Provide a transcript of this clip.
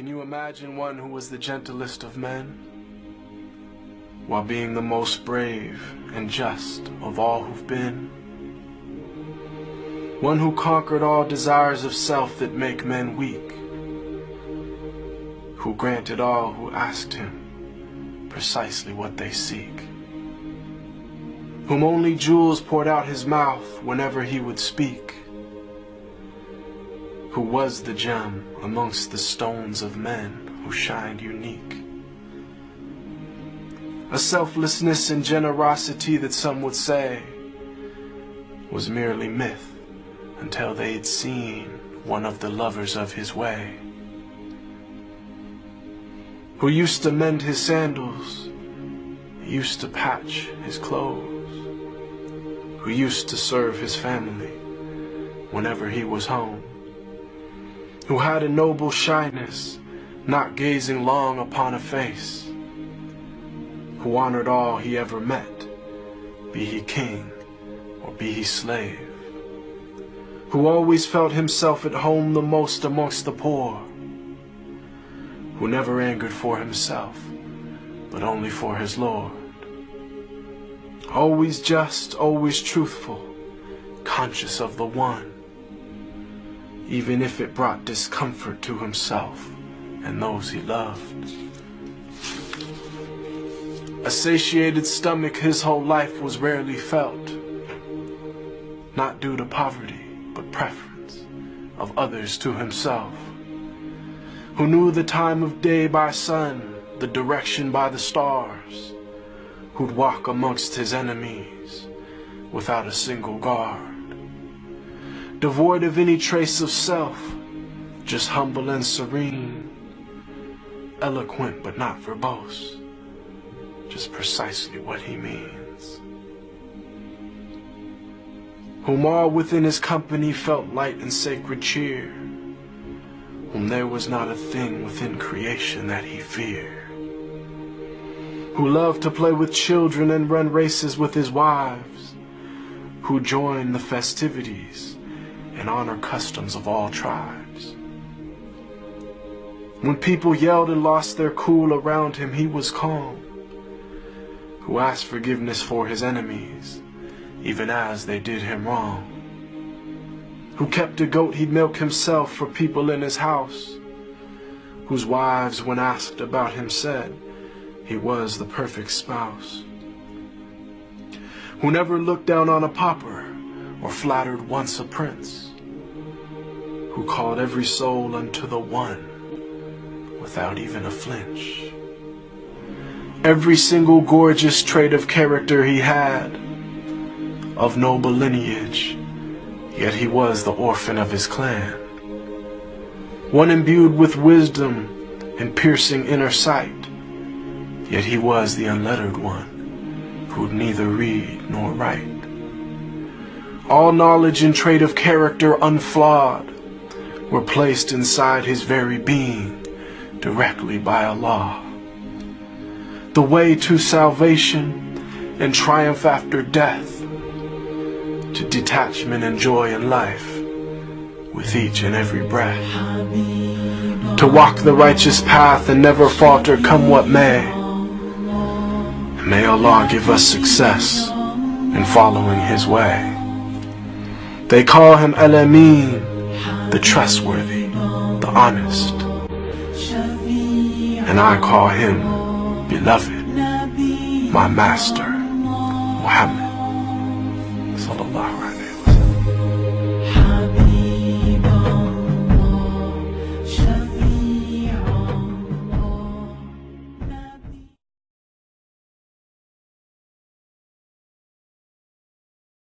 Can you imagine one who was the gentlest of men, while being the most brave and just of all who've been? One who conquered all desires of self that make men weak, who granted all who asked him precisely what they seek, whom only jewels poured out his mouth whenever he would speak, who was the gem amongst the stones of men who shined unique. A selflessness and generosity that some would say was merely myth until they had seen one of the lovers of his way, who used to mend his sandals, used to patch his clothes, who used to serve his family whenever he was home, who had a noble shyness, not gazing long upon a face, who honored all he ever met, be he king or be he slave, who always felt himself at home the most amongst the poor, who never angered for himself, but only for his Lord, always just, always truthful, conscious of the one, even if it brought discomfort to himself and those he loved. A satiated stomach his whole life was rarely felt, not due to poverty, but preference of others to himself, who knew the time of day by sun, the direction by the stars, who'd walk amongst his enemies without a single guard, devoid of any trace of self, just humble and serene, eloquent but not verbose, just precisely what he means, whom all within his company felt light and sacred cheer, whom there was not a thing within creation that he feared, who loved to play with children and run races with his wives, who joined the festivities and honor customs of all tribes. When people yelled and lost their cool around him, he was calm, who asked forgiveness for his enemies, even as they did him wrong, who kept a goat he'd milk himself for people in his house, whose wives, when asked about him, said he was the perfect spouse, who never looked down on a pauper or flattered once a prince, who called every soul unto the one without even a flinch. Every single gorgeous trait of character he had, of noble lineage, yet he was the orphan of his clan, one imbued with wisdom and piercing inner sight, yet he was the unlettered one, who'd neither read nor write. All knowledge and trait of character unflawed were placed inside his very being directly by Allah. The way to salvation and triumph after death, to detachment and joy in life with each and every breath, to walk the righteous path and never falter come what may. And may Allah give us success in following his way. They call him Al-Amin, the trustworthy, the honest, and I call him beloved, my master, Muhammad.